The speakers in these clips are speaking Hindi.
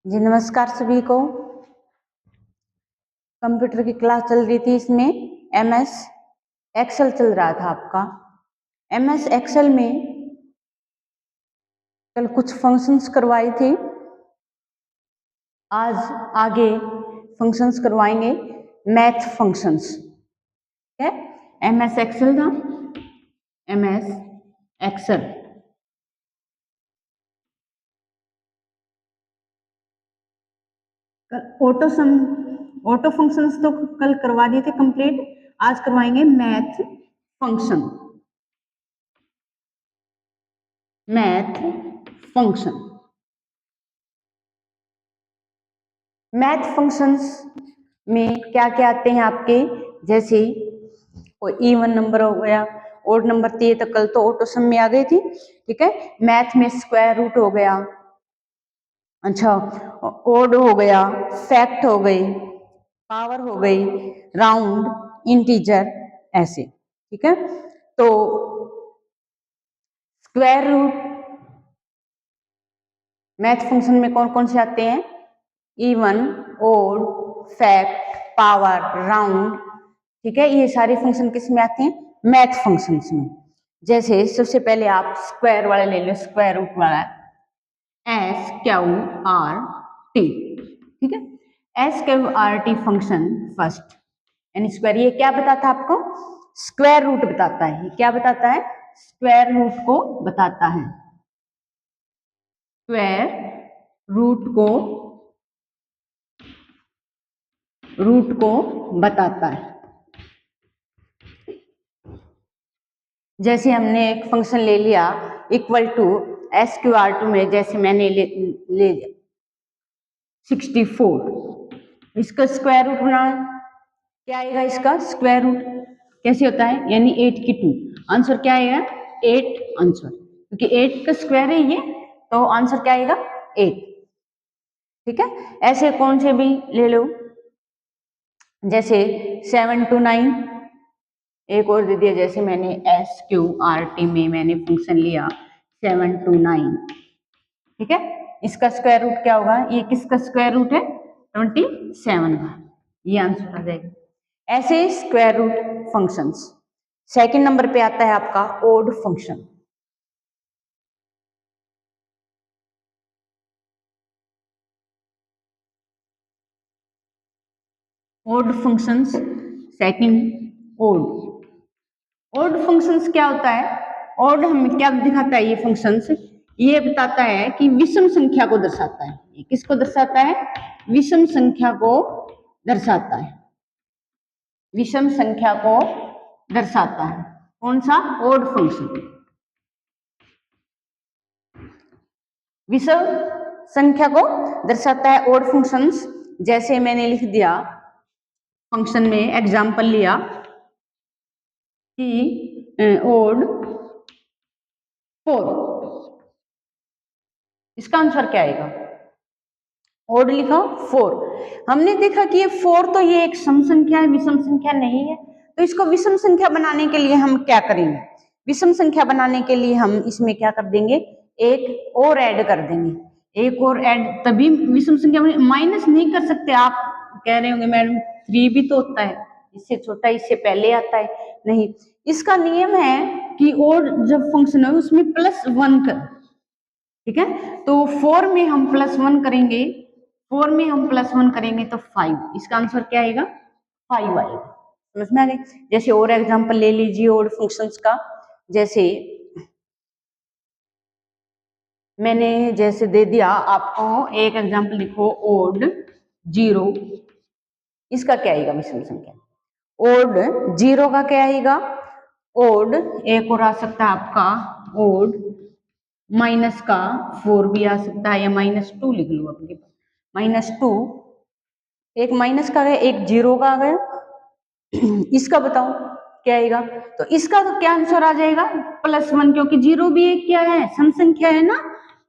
जी नमस्कार सभी को। कंप्यूटर की क्लास चल रही थी, इसमें एमएस एक्सेल चल रहा था आपका। एमएस एक्सेल में कल कुछ फंक्शंस करवाई थी, आज आगे फंक्शंस करवाएंगे, मैथ फंक्शंस। ठीक है, एमएस एक्सेल था, एमएस एक्सेल। ऑटो फंक्शंस तो कल करवा दिए थे कंप्लीट, आज करवाएंगे math function. Math function, math functions में क्या क्या आते हैं आपके, जैसे कोई इवन नंबर हो गया, ओड नंबर दिए तो कल तो ऑटो सम में आ गई थी। ठीक है, मैथ में स्क्वायर रूट हो गया, अच्छा ओड हो गया, फैक्ट हो गई, पावर हो गई, राउंड, इंटीजर, ऐसे। ठीक है, तो स्क्वायर रूट मैथ फंक्शन में कौन कौन से आते हैं, even, odd, fact, power, round. ठीक है, ये सारे फंक्शन किस में आते हैं, मैथ फंक्शंस में। जैसे सबसे पहले आप स्क्वायर वाला ले लो, स्क्वायर रूट वाला एस क्यू आर टी। ठीक है, S Q R T function first यानी स्क्वायर, ये क्या बताता है आपको, स्क्वायर रूट बताता है। ये क्या बताता है, स्क्वायर रूट को बताता है, स्क्वायर रूट को बताता है। जैसे हमने एक फंक्शन ले लिया equal to S Q R two में, जैसे मैंने ले लिया 64, इसका स्क्वायर रूट बनाना, क्या आएगा इसका स्क्वायर रूट, कैसे होता है, यानी 8 की 2, आंसर क्या आएगा 8 आंसर, क्योंकि 8 का स्क्वायर है ये, तो आंसर क्या आएगा 8। ठीक है, ऐसे कौन से भी ले लो, जैसे 7 to 9, एक और दे दिया, जैसे मैंने एस क्यू आर टी में मैंने फंक्शन लिया 7 to 9। ठीक है, इसका स्क्वायर रूट क्या होगा, ये किसका स्क्वायर रूट है 27 का, ये आंसर आ जाएगा। ऐसे square root functions. Second number पे आता है आपका odd function. Odd functions second, odd functions क्या होता है, ओड हमें क्या दिखाता है, ये फंक्शंस ये बताता है कि विषम संख्या को दर्शाता है। ये किसको दर्शाता है, विषम संख्या को दर्शाता है, विषम संख्या को दर्शाता है। कौन सा, ओड फंक्शन, विषम संख्या को दर्शाता है ओड फंक्शंस। जैसे मैंने लिख दिया फंक्शन में एग्जांपल लिया कि ओड 4, इसका आंसर क्या आएगा, ओड लिखा 4। हमने देखा कि ये 4 तो ये एक सम संख्या है, विषम संख्या नहीं है, तो इसको विषम संख्या बनाने के लिए हम क्या करेंगे, विषम संख्या बनाने के लिए हम इसमें क्या कर देंगे, एक और ऐड कर देंगे, एक और ऐड, तभी विषम संख्या माइनस नहीं कर सकते। आप कह रहे होंगे मैडम 3 भी तो होता है, इससे छोटा इससे पहले आता है, नहीं, इसका नियम है कि और जब फंक्शन है उसमें +1 कर। ठीक है, तो 4 में हम +1 करेंगे, 4 में हम +1 करेंगे तो 5, इसका आंसर क्या आएगा 5 आएगा। समझ में आ गई। जैसे और एग्जांपल ले लीजिए और फंक्शंस का, जैसे मैंने जैसे दे दिया आपको एक एग्जांपल, लिखो ओड 0, इसका क्या आएगा विषम संख्या, ओड 0 का क्या आएगा, ओड एक और आ सकता है आपका, ओड माइनस का 4 भी आ सकता है, या -2 लिख लो अपने पास, -2, एक माइनस का गया, एक 0 का आ गया, इसका बताओ क्या आएगा, तो इसका तो क्या आंसर आ जाएगा +1, क्योंकि 0 भी एक क्या है सम संख्या है ना,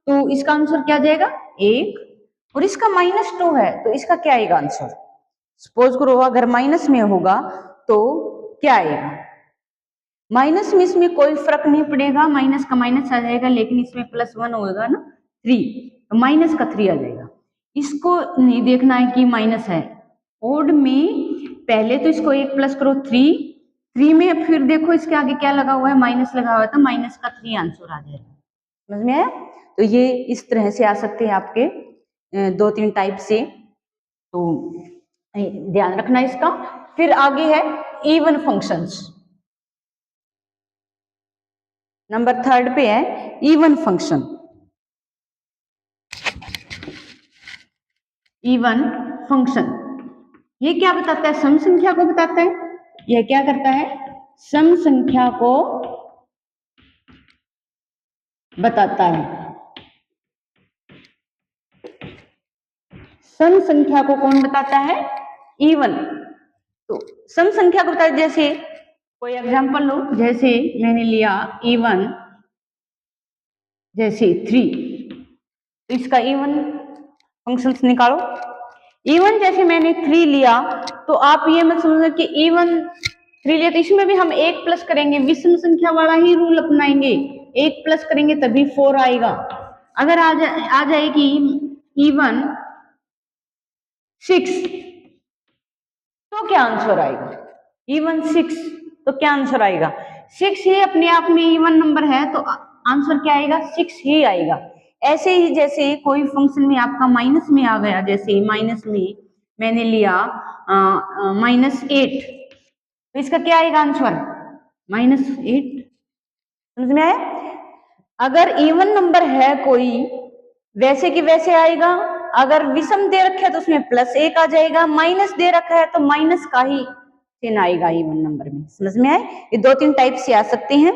तो इसका आंसर क्या जाएगा 1, और इसका -2 है, तो इसका क्या आएगा आंसर, सपोज करो अगर माइनस में होगा तो क्या आएगा, माइनस में इसमें कोई फर्क नहीं पड़ेगा, माइनस का माइनस आ जाएगा, लेकिन इसमें +1 होगा ना 3, तो माइनस का 3 आ जाएगा। इसको नहीं देखना है कि माइनस है। ओड में पहले तो इसको 1 प्लस करो 3 में फिर देखो इसके आगे क्या लगा हुआ है, माइनस लगा हुआ है, तो माइनस का 3 आंसर आ जाएगा। समझ में आया? तो ये इस तरह से आ सकते हैं आपके 2-3 टाइप से, तो ध्यान रखना इसका। फिर आगे है इवन फंक्शंस। नंबर 3 पे है इवन फंक्शन। इवन फंक्शन ये क्या बताता है? सम संख्या को बताता है। यह क्या करता है? सम संख्या को बताता है। सम संख्या को कौन बताता है? इवन। तो सम संख्या को बताता है, जैसे कोई एग्जांपल लो, जैसे मैंने लिया इवन जैसे 3, तो इसका इवन फंक्शंस निकालो। इवन जैसे मैंने 3 लिया, तो आप ये मत समझना कि इवन 3 लिया तो इसमें भी हम 1 प्लस करेंगे, विषम संख्या वाला ही रूल अपनाएंगे। 1 प्लस करेंगे तभी 4 आएगा। अगर आ जाएगी इवन 6, तो क्या आंसर आएगा? इवन 6 तो क्या आंसर आएगा? 6 ही अपने आप में इवन नंबर है, तो आंसर क्या आएगा? 6 ही आएगा। ऐसे ही जैसे कोई फंक्शन में आपका माइनस में आ गया, जैसे माइनस में मैंने लिया -8, तो इसका क्या आएगा आंसर? -8। समझ में आया? अगर इवन नंबर है कोई, वैसे कि वैसे आएगा। अगर विषम दे रखे तो उसमें +1 आ जाएगा, माइनस दे रखा है तो माइनस का ही चिन्ह आएगा इवन नंबर में। समझ में आए? ये 2-3 टाइप से आ सकते हैं।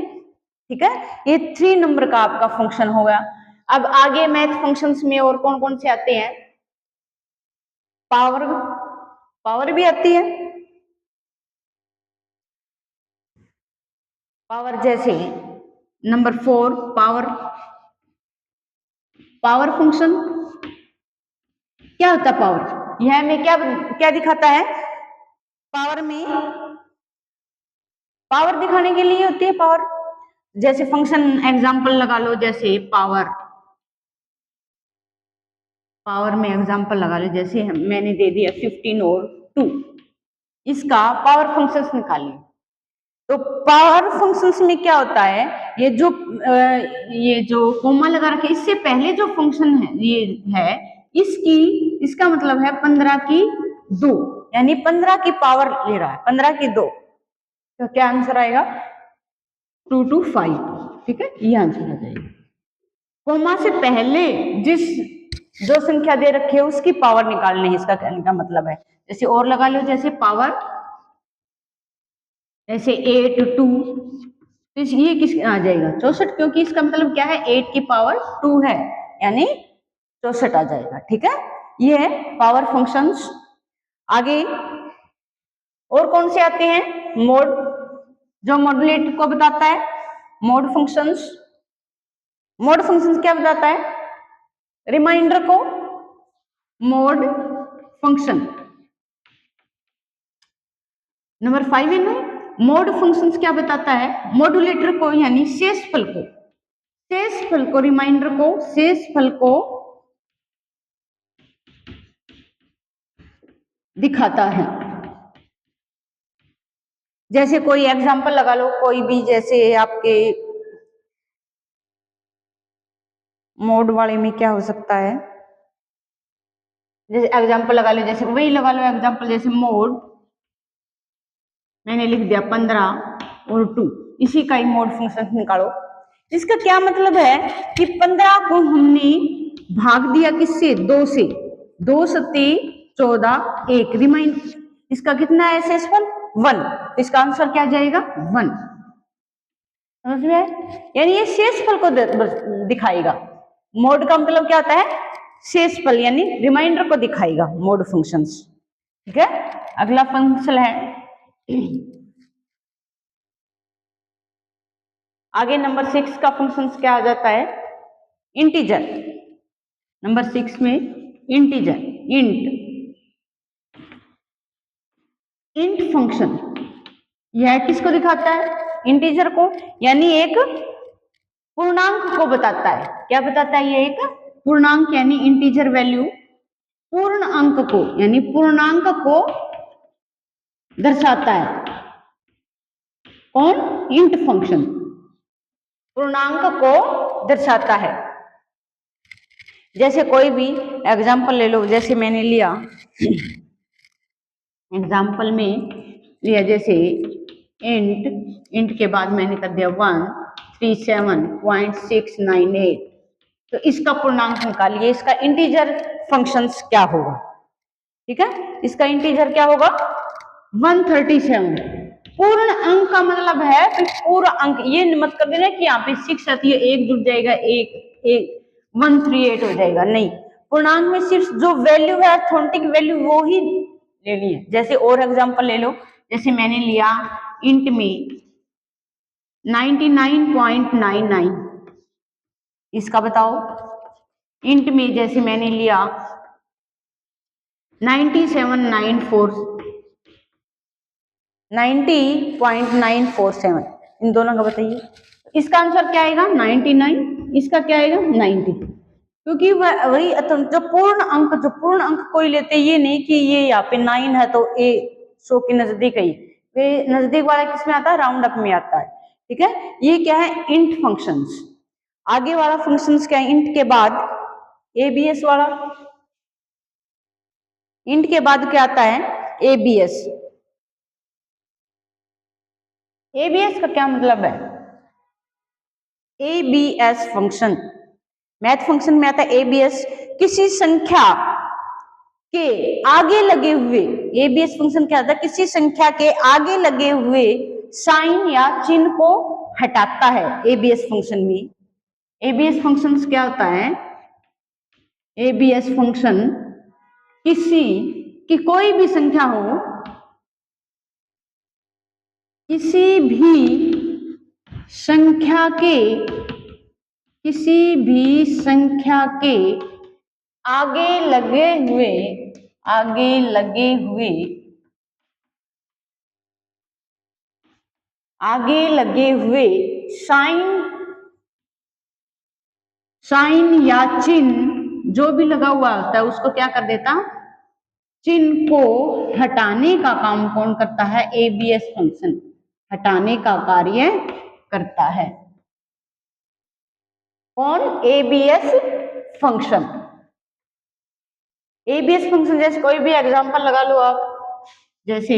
ठीक है, ये 3 नंबर का आपका फंक्शन होगा। अब आगे मैथ फंक्शंस में और कौन कौन से आते हैं? पावर, पावर भी आती है। पावर जैसे नंबर 4 पावर, पावर फंक्शन क्या होता है? पावर यह हमें क्या क्या दिखाता है? पावर में पावर दिखाने के लिए होती है पावर। जैसे फंक्शन एग्जांपल लगा लो, जैसे पावर, पावर में एग्जांपल लगा लो, जैसे मैंने दे दिया 15 और 2, इसका पावर फंक्शंस निकालिए। तो पावर फंक्शंस में क्या होता है? ये जो कोमा लगा रखे, इससे पहले जो फंक्शन है ये है, इसका मतलब है 15 की 2, यानी 15 की पावर ले रहा है, 15 की 2, तो क्या आंसर आएगा? 2 to 5। ठीक है, ये आंसर आ जाएगा। कोमा से पहले जिस जो संख्या दे रखी है उसकी पावर निकालनी है, इसका कहने का मतलब है। जैसे और लगा लो, जैसे पावर जैसे 8 2, तो ये किस आ जाएगा? 64, क्योंकि इसका मतलब क्या है? 8 की पावर 2 है, यानी 64 आ जाएगा। ठीक है, ये है पावर फंक्शंस। आगे और कौन से आते हैं? मोड, जो मॉड्यूलेटर को बताता है। मोड फंक्शंस, मोड फंक्शंस क्या बताता है? रिमाइंडर को। मोड फंक्शन नंबर 5 है। मोड फंक्शंस क्या बताता है? मॉड्यूलेटर को, यानी शेषफल को, शेषफल को, रिमाइंडर को, शेषफल को दिखाता है। जैसे कोई एग्जांपल लगा लो, कोई भी, जैसे आपके मोड वाले में क्या हो सकता है? जैसे एग्जांपल लगा लो, जैसे वही लगा लो एग्जांपल, जैसे मोड मैंने लिख दिया 15 और 2, इसी का ही मोड फंक्शन निकालो। इसका क्या मतलब है कि 15 को हमने भाग दिया किससे? 2 से, 2 सत्ते 14, 1 रिमाइंड, इसका कितना है शेषफल? 1, तो इसका आंसर क्या जाएगा? 1। समझ में? यानी ये शेषफल को दिखाएगा। मोड का मतलब क्या होता है? शेषफल, यानी रिमाइंडर को दिखाएगा मोड फंक्शंस। ठीक है, अगला फंक्शन है आगे नंबर 6 का फंक्शन क्या आ जाता है? इंटीजर। नंबर 6 में इंटीजर, इंट फंक्शन, यह किसको दिखाता है? इंटीजर को, यानी एक पूर्णांक को बताता है। क्या बताता है? ये एक पूर्णांक, यानी इंटीजर वैल्यू पूर्ण अंक को यानी पूर्णांक को दर्शाता है। कौन? इंट फंक्शन पूर्णांक को दर्शाता है। जैसे कोई भी एग्जाम्पल ले लो, जैसे मैंने लिया एग्जाम्पल में लिया जैसे इंट के बाद मैंने कर दिया 137.698, तो इसका पूर्णांक निकालिए, इसका इंटीजर फंक्शंस क्या होगा। ठीक है, इसका इंटीजर क्या होगा? 137। पूर्ण अंक का मतलब है कि पूरा अंक, ये मत कर देना कि यहाँ पे 6 आती है, एक जुड़ जाएगा, एक 138 हो जाएगा, नहीं। पूर्णांक में सिर्फ जो वैल्यू है, ऑथेंटिक वैल्यू, वो ही लेनी है। जैसे और एग्जांपल ले लो, जैसे मैंने लिया इंट में 99.99, इसका बताओ। इंट में जैसे मैंने लिया 90.947, इन दोनों का बताइए। इसका आंसर क्या आएगा? 99, इसका क्या आएगा? 90, क्योंकि वही जो पूर्ण अंक कोई लेते, ये नहीं कि ये यहाँ पे 9 है तो ए 100 के नजदीक है, वे नजदीक वाला किस में आता है? राउंड अप में आता है। ठीक है, ये क्या है? Int functions. आगे वाला फंक्शंस क्या है? इंट के बाद एबीएस वाला, इंट के बाद क्या आता है? एबीएस। एबीएस का क्या मतलब है? एबीएस फंक्शन मैथ फंक्शन में आता है। एबीएस किसी संख्या के आगे लगे हुए, एबीएस फंक्शन क्या होता है? किसी संख्या के आगे लगे हुए साइन या चिन्ह को हटाता है। एबीएस फंक्शन में एबीएस फंक्शन क्या होता है? एबीएस फंक्शन किसी की कोई भी संख्या हो, किसी भी संख्या के आगे लगे हुए साइन या चिन्ह जो भी लगा हुआ होता है, उसको क्या कर देता? चिन्ह को हटाने का काम कौन करता है? एबीएस फंक्शन हटाने का कार्य करता है। कौन? ABS function. एबीएस फंक्शन जैसे कोई भी एग्जांपल लगा लो आप, जैसे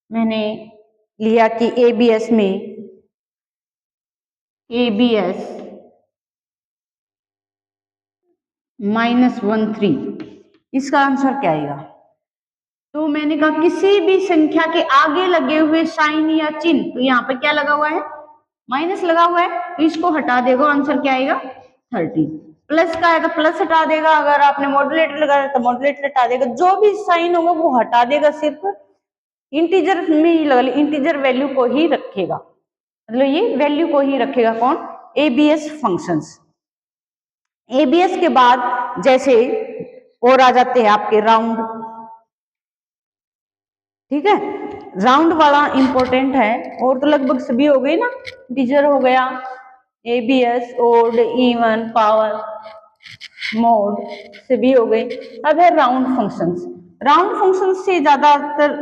मैंने लिया कि एबीएस -13, इसका आंसर क्या आएगा? तो मैंने कहा किसी भी संख्या के आगे लगे हुए साइन या चिन्ह, तो यहाँ पे क्या लगा हुआ है? माइनस लगा हुआ है, तो इसको हटा देगा, आंसर क्या आएगा? 30। प्लस का आएगा, प्लस हटा देगा, अगर आपने मॉड्यूलेटर लगाया तो मॉड्यूलेटर हटा देगा, जो भी साइन होगा वो हटा देगा, सिर्फ इंटीजर में ही लगा, इंटीजर वैल्यू को ही रखेगा, मतलब ये वैल्यू को ही रखेगा। कौन? ABS functions. एबीएस के बाद जैसे और आ जाते हैं आपके राउंड। ठीक है, राउंड वाला इंपॉर्टेंट है, और तो लगभग सभी हो गए ना। इंटीजर हो गया, ABS, odd, even, power, mod, सभी हो गए। अब है राउंड फंक्शंस। राउंड फंक्शंस से ज्यादातर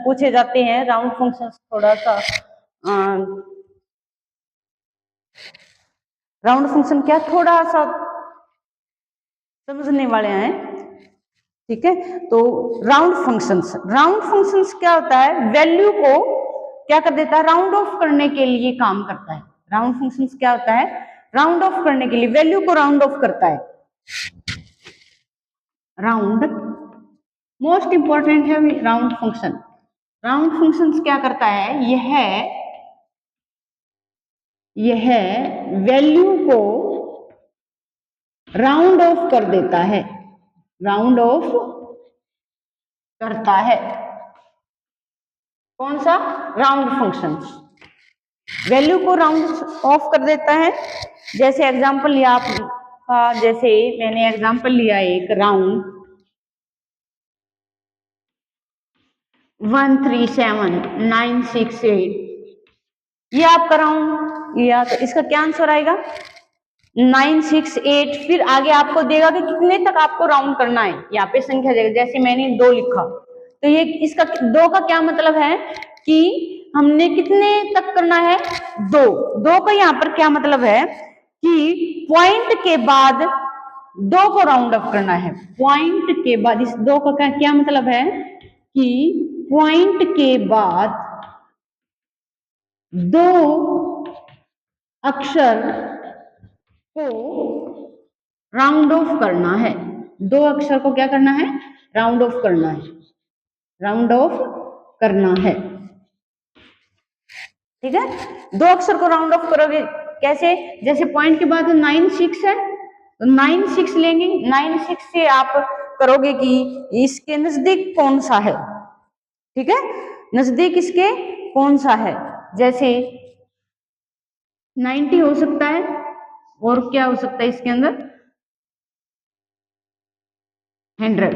पूछे जाते हैं। राउंड फंक्शंस थोड़ा सा राउंड फंक्शन क्या थोड़ा सा समझने वाले हैं। ठीक है, तो राउंड फंक्शंस क्या होता है? वैल्यू को क्या कर देता है? राउंड ऑफ करने के लिए काम करता है। राउंड फंक्शंस क्या होता है? राउंड ऑफ करने के लिए, वैल्यू को राउंड ऑफ करता है। राउंड मोस्ट इंपॉर्टेंट है राउंड फंक्शन। राउंड फंक्शंस क्या करता है? यह वैल्यू को राउंड ऑफ कर देता है, राउंड ऑफ करता है। कौन सा? राउंड फंक्शंस वैल्यू को राउंड ऑफ कर देता है। जैसे एग्जांपल लिया आपका, जैसे मैंने एग्जांपल लिया एक राउंड 137.968, ये आपका राउंड लिया, तो इसका क्या आंसर आएगा? 968, फिर आगे आपको देगा कि कितने तक आपको राउंड करना है। यहाँ पे संख्या देगा, जैसे मैंने 2 लिखा, तो ये इसका 2 का क्या मतलब है कि हमने कितने तक करना है, 2। 2 का यहाँ पर क्या मतलब है कि पॉइंट के बाद 2 को राउंड ऑफ करना है। पॉइंट के बाद इस 2 का क्या मतलब है कि पॉइंट के बाद 2 अक्षर को राउंड ऑफ करना है। 2 अक्षर को क्या करना है, राउंड ऑफ करना है, राउंड ऑफ करना है। ठीक है, 2 अक्षर को राउंड ऑफ करोगे कैसे, जैसे पॉइंट के बाद 96 है तो 96 लेंगे, 96 से आप करोगे कि इसके नजदीक कौन सा है। ठीक है, नजदीक इसके कौन सा है, जैसे 90 हो सकता है, और क्या हो सकता है इसके अंदर 100,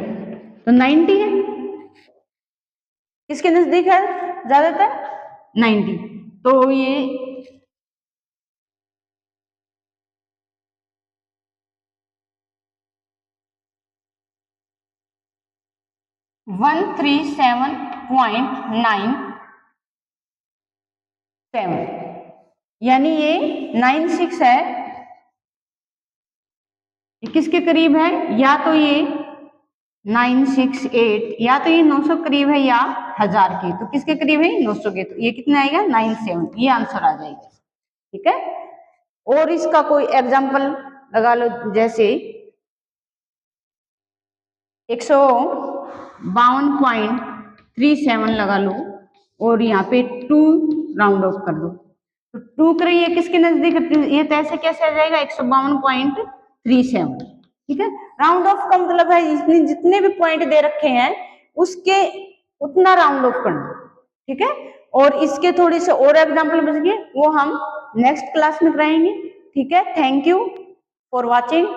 तो 90 है, किसके नजदीक है ज्यादातर 90, तो ये 137.97, यानी ये 96 है, ये किसके करीब है, या तो ये 968, या तो ये 900 करीब है, या 1000 के, तो किसके करीब है 900 के, तो ये कितना आएगा 97, ये आंसर आ जाएगा। ठीक है, और इसका कोई एग्जांपल लगा लो, जैसे 152.37 लगा लो, और यहाँ पे 2 राउंड ऑफ कर दो, तो 2 करें ये किसके नजदीक, ये तो ऐसे कैसे आ जाएगा 152.37। ठीक है, राउंड ऑफ का मतलब है जितने भी पॉइंट दे रखे हैं उसके उतना राउंड ऑफ करना। ठीक है, और इसके थोड़े से और एग्जांपल बच गए, वो हम नेक्स्ट क्लास में कराएंगे। ठीक है, थैंक यू फॉर वॉचिंग।